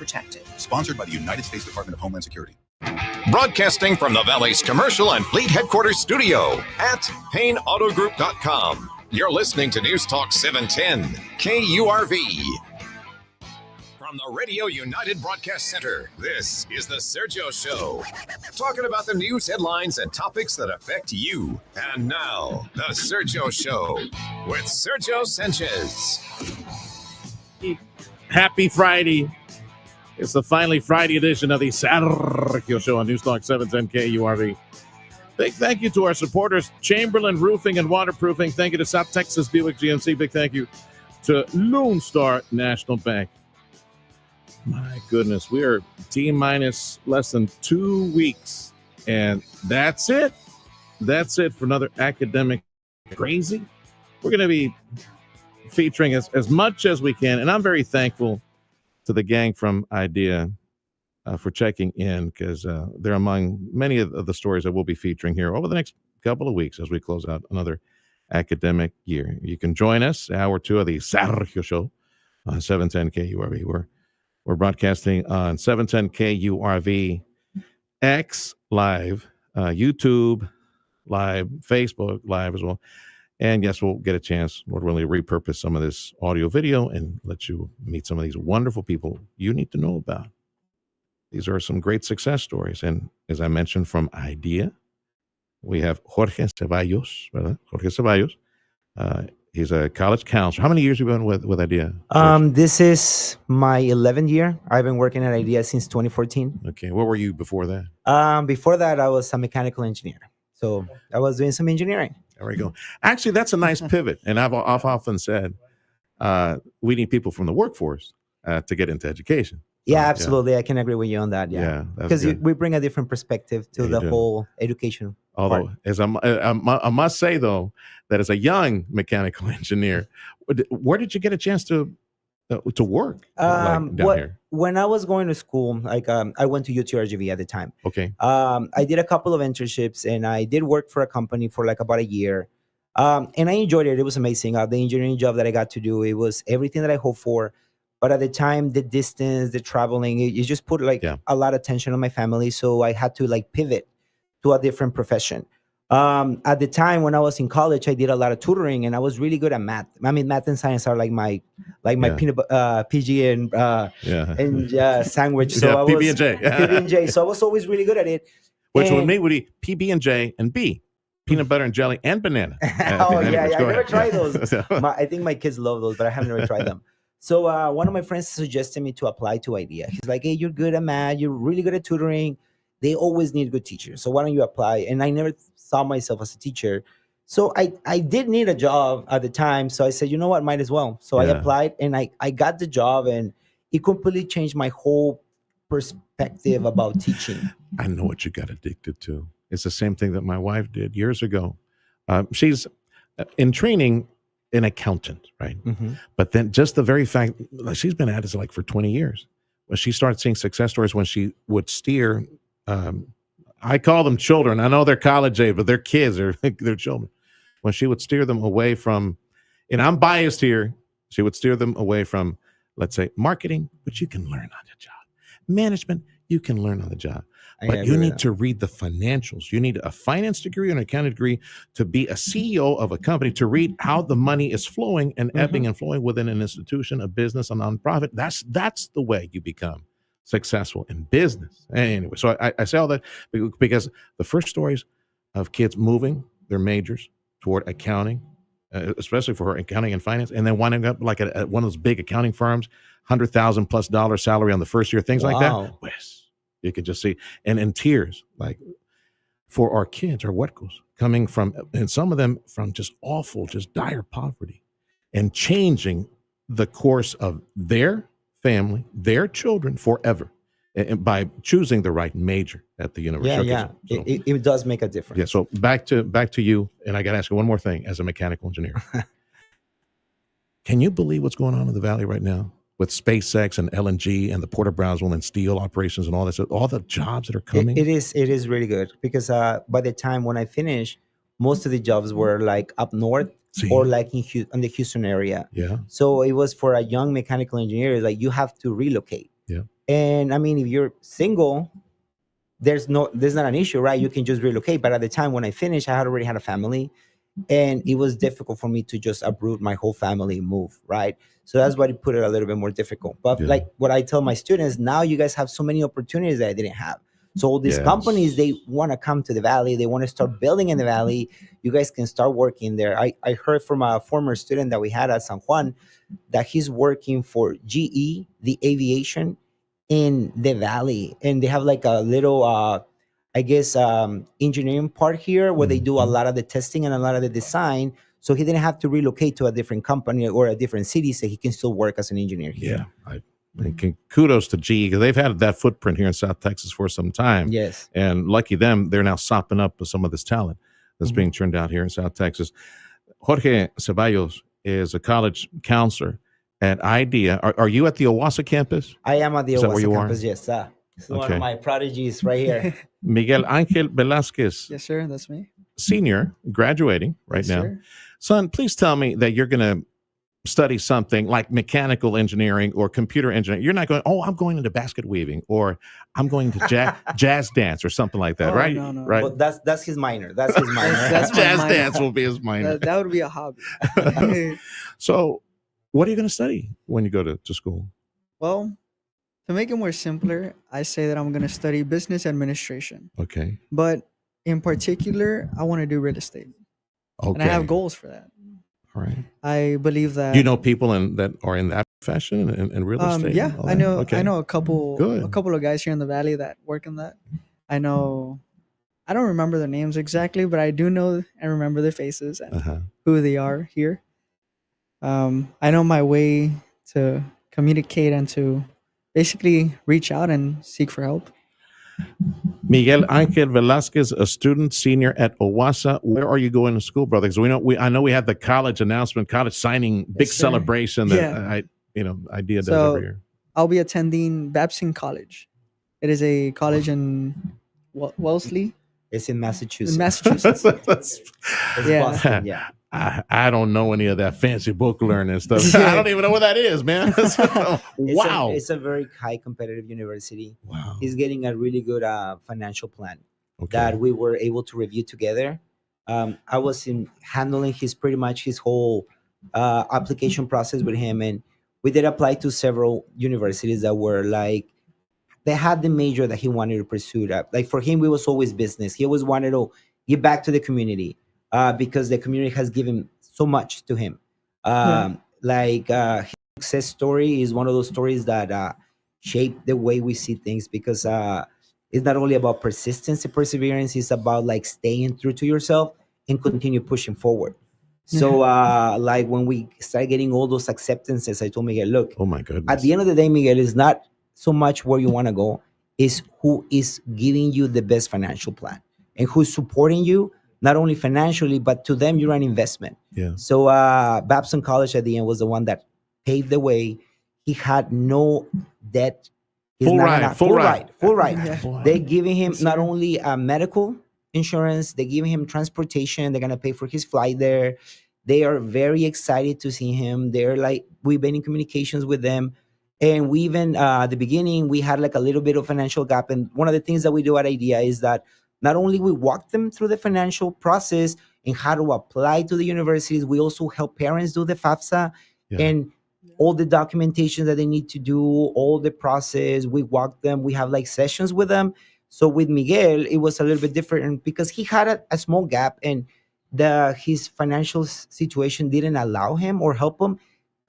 protected. Sponsored by the United States Department of Homeland Security. Broadcasting from the Valley's commercial and fleet headquarters studio at PayneAutoGroup.com. You're listening to News Talk 710 KURV. From the Radio United Broadcast Center, this is the Sergio Show. Talking about the news headlines and topics that affect you. And now, the Sergio Show with Sergio Sanchez. Happy Friday. It's the finally Friday edition of the Sergio Show on News Talk 710 KURV. Big thank you to our supporters, Chamberlain Roofing and Waterproofing. Thank you to South Texas Buick GMC. Big thank you to Lone Star National Bank. My goodness, we are T-minus less than 2 weeks, and that's it. That's it for another academic crazy. We're going to be featuring as much as we can, and I'm very thankful to the gang from IDEA for checking in, because they're among many of the stories that we'll be featuring here over the next couple of weeks as we close out another academic year. You can join us, hour 2 of the Sergio Show on 710 KURV. We're broadcasting on 710 KURV X Live, YouTube Live, Facebook Live as well. And yes, we'll get a chance, Lord willing, to repurpose some of this audio video and let you meet some of these wonderful people you need to know about. These are some great success stories. And as I mentioned from IDEA, we have Jorge Ceballos, ¿verdad? Jorge Ceballos. He's a college counselor. How many years have you been with IDEA? This is my 11th year. I've been working at IDEA since 2014. Okay. What were you before that? Before that, I was a mechanical engineer. So I was doing some engineering. There we go. Actually, that's a nice pivot. And I've often said we need people from the workforce to get into education. Yeah, absolutely. Yeah. I can agree with you on that. Yeah, because we bring a different perspective to the whole education. Although, part. as I must say, though, that as a young mechanical engineer, where did you get a chance to work down here? When I was going to school, I went to UTRGV at the time. Okay. I did a couple of internships, and I did work for a company for about a year. And I enjoyed it. It was amazing. The engineering job that I got to do, it was everything that I hoped for. But at the time, the distance, the traveling, it just put a lot of tension on my family. So I had to pivot to a different profession. At the time when I was in college, I did a lot of tutoring, and I was really good at math. I mean, math and science are my peanut PG and sandwich. So I was PB&J. PB&J. So I was always really good at it. Which would be PB&J and B, peanut butter and jelly and banana. Oh yeah, I never tried those. I think my kids love those, but I have never tried them. So one of my friends suggested me to apply to IDEA. He's like, "Hey, you're good at math. You're really good at tutoring. They always need good teachers. So why don't you apply?" And I never saw myself as a teacher. So I did need a job at the time. So I said, you know what, might as well. So I applied, and I got the job, and it completely changed my whole perspective about teaching. I know what you got addicted to. It's the same thing that my wife did years ago. She's in training an accountant, right? Mm-hmm. But then just the very fact, she's been at it for 20 years. When she started seeing success stories when she would steer, I call them children. I know they're college age, but they're kids, they're children. When she would steer them away from, and I'm biased here, she would steer them away from, let's say, marketing, which you can learn on the job. Management, you can learn on the job. But you need to read the financials. You need a finance degree or an accounting degree to be a CEO of a company, to read how the money is flowing and ebbing and flowing within an institution, a business, a nonprofit. That's the way you become successful in business. Anyway, so I say all that because the first stories of kids moving their majors toward accounting, especially for her accounting and finance, and then winding up at one of those big accounting firms, $100,000+ salary on the first year, things like that. Yes. You can just see, and in tears, for our kids, our Wetcos, coming from, and some of them from just awful, just dire poverty, and changing the course of their family, their children forever, and by choosing the right major at the university. Yeah. So, it does make a difference. Yeah. So back to you, and I got to ask you one more thing as a mechanical engineer. Can you believe what's going on in the Valley right now? With SpaceX and LNG and the Port of Brownsville and steel operations and all this, all the jobs that are coming. It is really good because by the time when I finished, most of the jobs were up north or in the Houston area. Yeah. So it was for a young mechanical engineer, you have to relocate. Yeah. And I mean, if you're single, there's not an issue, right? You can just relocate. But at the time when I finished, I had already had a family, and it was difficult for me to just uproot my whole family and move, right? So that's why it put it a little bit more difficult. But Yeah. like what I tell my students, now you guys have so many opportunities that I didn't have. So all these Yes. companies, they want to come to the valley, they want to start building in the valley. You guys can start working there. I heard from a former student that we had at San Juan that he's working for GE, the aviation in the valley, and they have like a little I guess engineering part here where they do a Mhm. lot of the testing and a lot of the design. So he didn't have to relocate to a different company or a different city, so he can still work as an engineer here. Yeah. And kudos to GE because they've had that footprint here in South Texas for some time. Yes. And lucky them, they're now sopping up with some of this talent that's Mhm. being turned out here in South Texas. Jorge Ceballos is a college counselor at IDEA. Are you at the Owasso campus? I am at the Is that where Owasso you are? campus, yes. This is one Okay. of my prodigies right here. Miguel Angel Velasquez, Yes, sir. That's me. senior, graduating right Yes, now. sir. Son, please tell me that you're going to study something like mechanical engineering or computer engineering. You're not going, oh, I'm going into basket weaving or I'm going to jazz dance or something like that, Oh, right? no, no. Right. But that's his minor. That's his minor. That's my jazz minor. dance will be his minor. That would be a hobby. So, what are you going to study when you go to school? Well, to make it more simpler, I say that I'm going to study business administration. Okay. But in particular, I want to do real estate. Okay. And I have goals for that. All right. I believe that. You know people that are in that profession and real estate? Yeah, and all I that? know. Okay. I know a couple Good. of guys here in the valley that work in that. I know. I don't remember their names exactly, but I do know and remember their faces and Uh-huh. who they are here. I know my way to communicate and to basically reach out and seek for help. Miguel Angel Velasquez, a student senior at Owasso. Where are you going to school, brother? Because I know we had the college announcement, college signing, big Yes, sir. celebration that Yeah. IDEA does So- every year. I'll be attending Babson College. It is a college in Wellesley, It's in Massachusetts. in Massachusetts. It's Yeah. Boston, yeah. I don't know any of that fancy book learning stuff. I don't even know what that is, man. Wow. It's a very high competitive university. Wow. He's getting a really good financial plan Okay. that we were able to review together. I was handling pretty much his whole application process with him, and we did apply to several universities that were like they had the major that he wanted to pursue. Like for him, it was always business. He always wanted to give back to the community because the community has given so much to him. His success story is one of those stories that shape the way we see things because it's not only about persistence and perseverance, it's about like staying true to yourself and continue pushing forward. So like when we started getting all those acceptances, I told Miguel, look, Oh my goodness. at the end of the day, Miguel, is not so much where you want to go, is who is giving you the best financial plan and who's supporting you, not only financially, but to them, you're an investment. Yeah. So Babson College at the end was the one that paved the way. He had no debt. He's Full not ride, gonna- full ride. Full ride. Yeah. Wow. They're giving him Yes, not sir. only medical insurance, they're giving him transportation. They're going to pay for his flight there. They are very excited to see him. They're like, we've been in communications with them. And we even, at the beginning, we had like a little bit of financial gap. And one of the things that we do at IDEA is that not only we walk them through the financial process and how to apply to the universities, we also help parents do the FAFSA Yeah. and all the documentation that they need to do, all the process. We walk them. We have like sessions with them. So with Miguel, it was a little bit different because he had a small gap and his financial situation didn't allow him or help him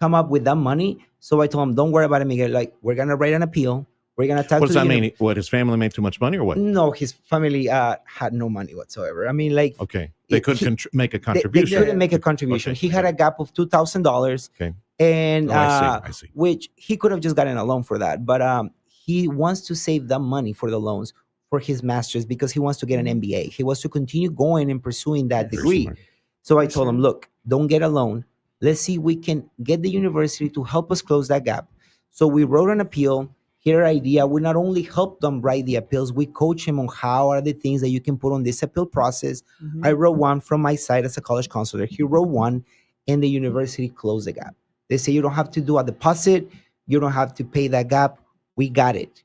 come up with that money. So I told him, don't worry about it, Miguel. Like, we're going to write an appeal. We're going to talk What to does the that mean? What, his family made too much money or what? No, his family had no money whatsoever. I mean, like, Okay. They couldn't make a they contribution. couldn't make a contribution. Okay. He had a gap of $2,000. Okay. And Oh, I see. which he could have just gotten a loan for that. But he wants to save that money for the loans for his master's because he wants to get an MBA. He wants to continue going and pursuing that Very degree. smart. So I told him, look, don't get a loan. Let's see if we can get the university to help us close that gap. So we wrote an appeal. Here, IDEA, we not only help them write the appeals, we coach him on how are the things that you can put on this appeal process. Mhm. I wrote one from my side as a college counselor. He wrote one, and the university closed the gap. They say you don't have to do a deposit. You don't have to pay that gap. We got it.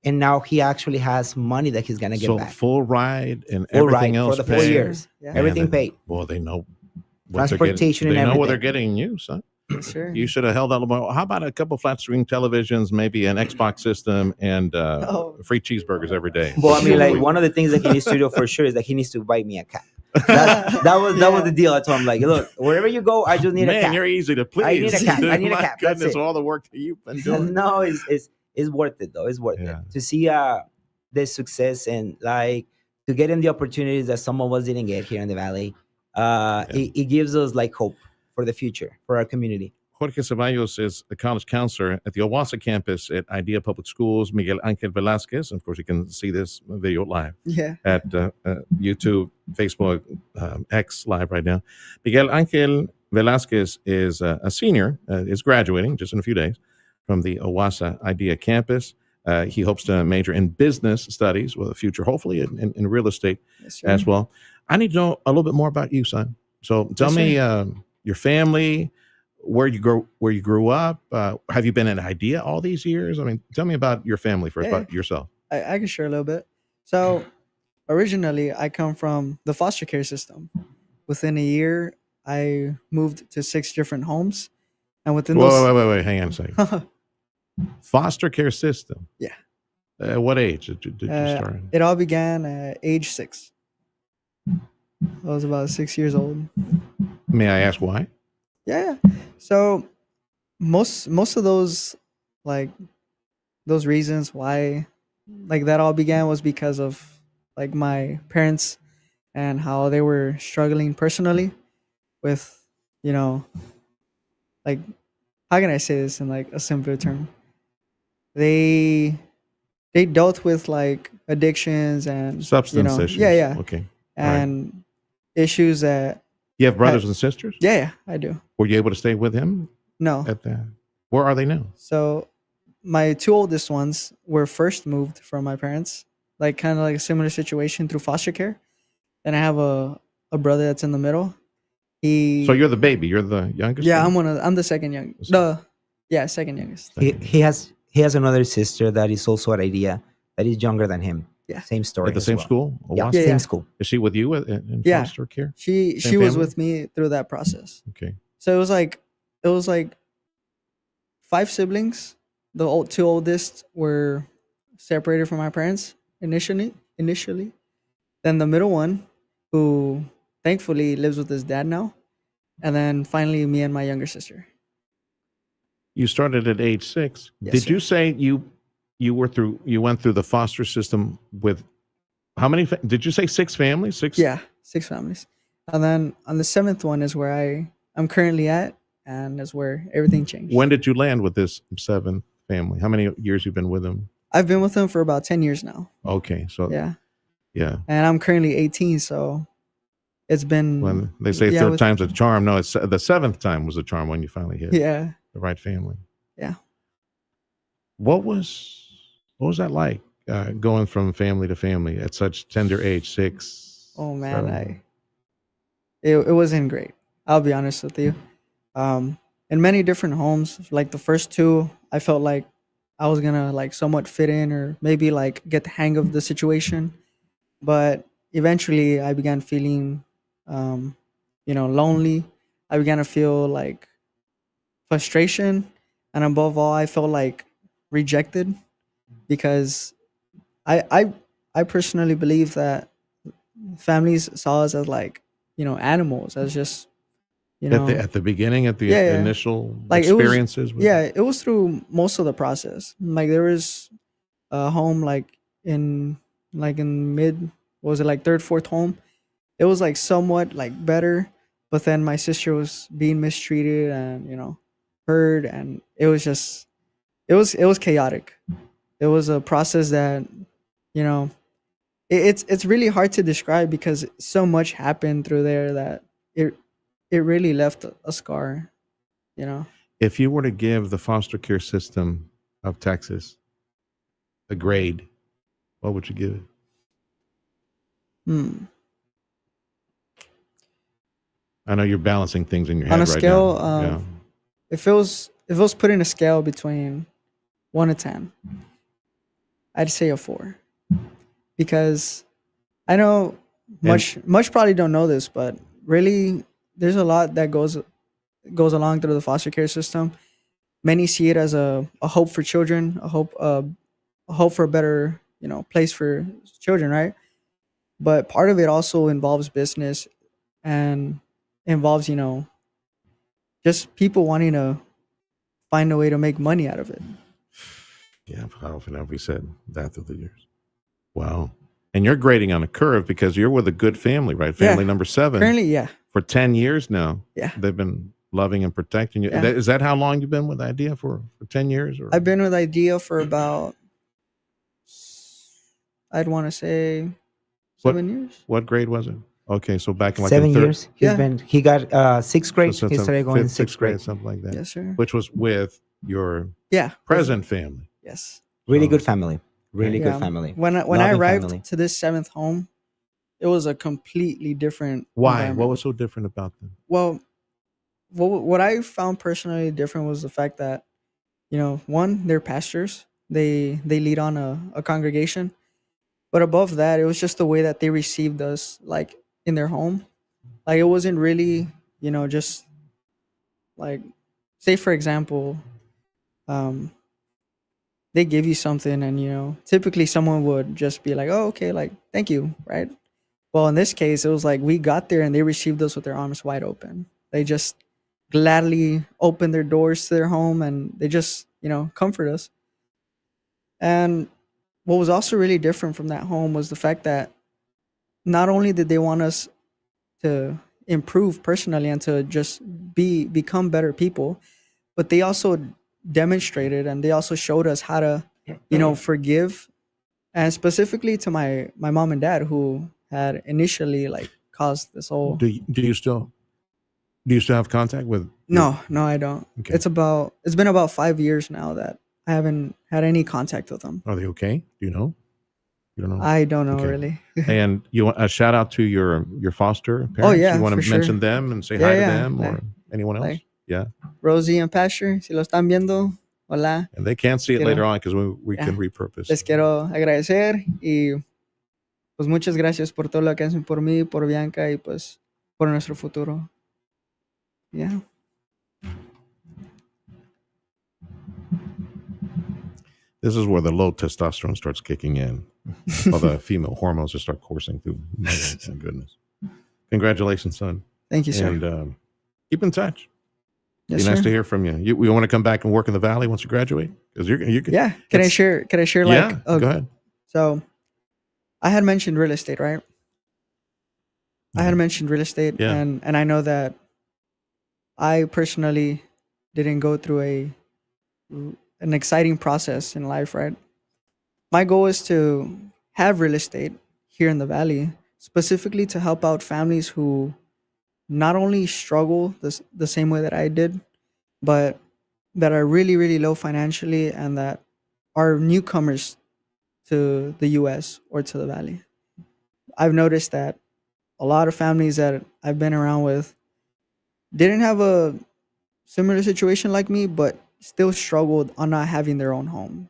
And now he actually has money that he's gonna get So back. full ride and Full everything ride for else the 4 Yes, paid. years. sir. Yeah. Man, Everything paid. Well, they know what they're getting. Transportation and They know what they're everything. getting you, son. Yes, sir. You should have held out a little more. How about a couple flat screen televisions, maybe an Xbox system, and Oh. free cheeseburgers every day? Well, I mean, like Sweet. one of the things that he needs to do for sure is that he needs to buy me a cat. That was the deal. I told him, like, look, wherever you go, I just need a Man, cat. you're easy to please. I need a cat. I need a My cat. That's goodness, it. all the work that you've been doing. No, it's worth it though. It's worth Yeah. it to see the success and like to get in the opportunities that some of us didn't get here in the valley. It gives us like hope for the future for our community. Jorge Ceballos is a college counselor at the Owasso campus at IDEA Public Schools. Miguel Angel Velasquez, of course, you can see this video live Yeah. at YouTube, Facebook, X live right now. Miguel Angel Velasquez is a senior, is graduating just in a few days from the Owasso IDEA campus. He hopes to major in business studies with a future, hopefully, in real estate Yes, sir. as well. I need to know a little bit more about you, son. So tell Yes, me your family, where you grew up. Have you been at IDEA all these years? I mean, tell me about your family first, Yeah. about yourself. I can share a little bit. So originally, I come from the foster care system. Within a year, I moved to 6 different homes, and within those, Wait, hang on a second. Foster care system. Yeah. What age did you start? it all began at age 6. I was about 6 years old. May I ask why? Yeah. So most of those, like, those reasons why, like, that all began was because of, like, my parents and how they were struggling personally with, you know, like, how can I say this in like a simpler term? They dealt with like addictions and, Substance issues. yeah, Okay. and issues that You have brothers and sisters? yeah, I do. Were you able to stay with him No. at that? Where are they now? So my 2 oldest ones were first moved from my parents, like kind of like a similar situation through foster care. And I have a brother that's in the middle. So you're the baby. You're the youngest. Yeah, one? I'm the second youngest. Second youngest. He has another sister that is also at IDEA that is younger than him. Yeah. Same story. At the as same well. school. Yeah, Owasso? Yeah, same yeah. school. Is she with you in Yeah. foster care? She Same was family? with me through that process. Okay. So it was like 5 siblings. The 2 oldest were separated from my parents initially. Then the middle one, who thankfully lives with his dad now, and then finally me and my younger sister. You started at age 6. Yes, Did sir. you say you went through the foster system with how many? Did you say 6 families? 6? Yeah, 6 families. And then on the 7th one is where I'm currently at, and is where everything changed. When did you land with this 7th family? How many years you've been with them? I've been with them for about 10 years now. Okay, so Yeah. yeah. And I'm currently 18, so it's been When they say yeah, third with- time's a charm, no, it's the 7th time was a charm when you finally hit yeah. the right family. Yeah. What was that like going from family to family at such tender age, 6? Oh man, 7? it wasn't great. I'll be honest with you. In many different homes, like the first 2, I felt like I was gonna like somewhat fit in or maybe like get the hang of the situation, but eventually I began feeling, lonely. I began to feel like frustration, and above all, I felt like rejected because I personally believe that families saw us as like animals, as just At the beginning, at the Yeah, yeah. initial Like, it was- experiences? it was through most of the process. Like there was a home like in mid, what was it, like 3rd, 4th home. It was like somewhat like better, but then my sister was being mistreated and hurt, and it was just it was chaotic. It was a process that you know it's really hard to describe because so much happened through there that it really left a scar. If you were to give the foster care system of Texas a grade, what would you give it? Hmm. I know you're balancing things in your head On a right scale now. of- If it was put in a scale between 1 to 10, I'd say a 4, because I know much probably don't know this, but really there's a lot that goes along through the foster care system. Many see it as a hope for children, a hope for a better, place for children, right? But part of it also involves business, and involves, just people wanting to find a way to make money out of it. Yeah, how often have we said that through the years? Wow. And you're grading on a curve because you're with a good family, right? Family number 7. Currently, yeah. For 10 years now. Yeah. They've been loving and protecting you. Yeah. Is that how long you've been with Idea for 10 years? Or? I've been with Idea for about, I'd want to say 7 years. What grade was it? Okay, so back in like 7 the third, years. He got sixth grade. so He started going in sixth grade. something like that. Yes, sir. Which was with your Yeah. present family. Yes. Really good family. Really Yeah. good family. When I Loving arrived family. to this 7th home, it was a completely different Why? environment. What was so different about them? Well, what I found personally different was the fact that, one, they're pastors. They lead on a congregation. But above that, it was just the way that they received us, like, in their home. Like, it wasn't really, just like, say for example, they give you something, and typically someone would just be like, oh, okay, like, thank you, right? Well, in this case, it was like we got there and they received us with their arms wide open. They just gladly opened their doors to their home, and they just, comfort us. And what was also really different from that home was the fact that not only did they want us to improve personally and to just become better people, but they also demonstrated and they also showed us how to, forgive, and specifically to my mom and dad, who had initially, like, caused this whole. Do you still have contact with? No, I don't. Okay. It's been about 5 years now that I haven't had any contact with them. Are they okay? Do you know? You don't know? I don't know, Okay. really. And you want a shout out to your foster parents? Oh, yeah, You want for to mention sure. them and say Yeah, hi to yeah. them or anyone else? Like- Yeah. Rosie and Pastor, si lo están viendo, hola. And they can't see it Quiero- later on because we Yeah. can repurpose. Les quiero agradecer y pues muchas gracias por todo lo que hacen por mí, por Bianca y pues por nuestro futuro. Yeah. This is where the low testosterone starts kicking in. All the female hormones just start coursing through. My goodness. Congratulations, son. Thank you, sir. And keep in touch. Yes, Be nice sir. to hear from you. You want to come back and work in the Valley once you graduate? Because you can. Yeah. Can I share? Like, Yeah. Go ahead. So, I had mentioned real estate, right? I had mentioned real estate, Yeah. and I know that I personally didn't go through an exciting process in life, right? My goal is to have real estate here in the Valley, specifically to help out families who not only struggle the same way that I did, but that are really, really low financially and that are newcomers to the US or to the Valley. I've noticed that a lot of families that I've been around with didn't have a similar situation like me, but still struggled on not having their own home.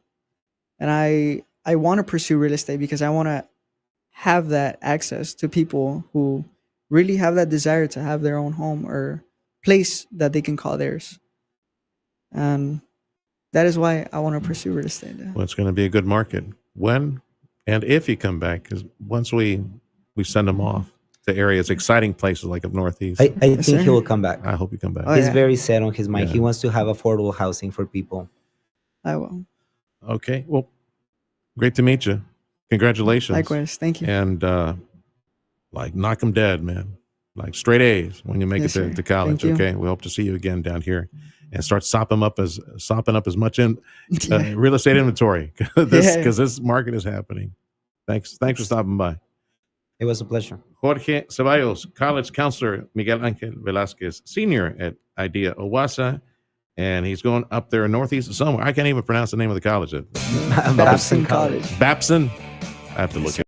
And I want to pursue real estate because I want to have that access to people who really have that desire to have their own home or place that they can call theirs. And that is why I want to pursue real estate. Well, it's going to be a good market when and if you come back. Because once we send them off to areas, exciting places like up northeast, I think sir. he will come back. I hope you come back. Oh, He's yeah. very set on his mind. Yeah. He wants to have affordable housing for people. I will. Okay. Well, great to meet you. Congratulations. Likewise. Thank you. And like knock them dead, man. Like straight A's when you make Yes, it sir. to college. Thank you. Okay. We hope to see you again down here and start sopping up as much in Yeah. real estate inventory because Yeah. this market is happening. Thanks for stopping by. It was a pleasure. Jorge Ceballos, college counselor Miguel Angel Velasquez, senior at IDEA Owasa, and he's going up there in Northeast somewhere. I can't even pronounce the name of the college. Babson College. Babson. I have to look at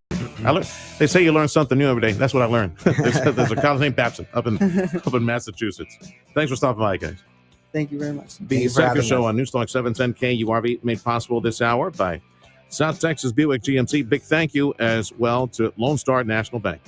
it. They say you learn something new every day. That's what I learned. There's a college named Babson up in Massachusetts. Thanks for stopping by, guys. Thank you very much. The you for Sergio having Show us. on Newstalk 710 KURV made possible this hour by South Texas Buick GMC. Big thank you as well to Lone Star National Bank.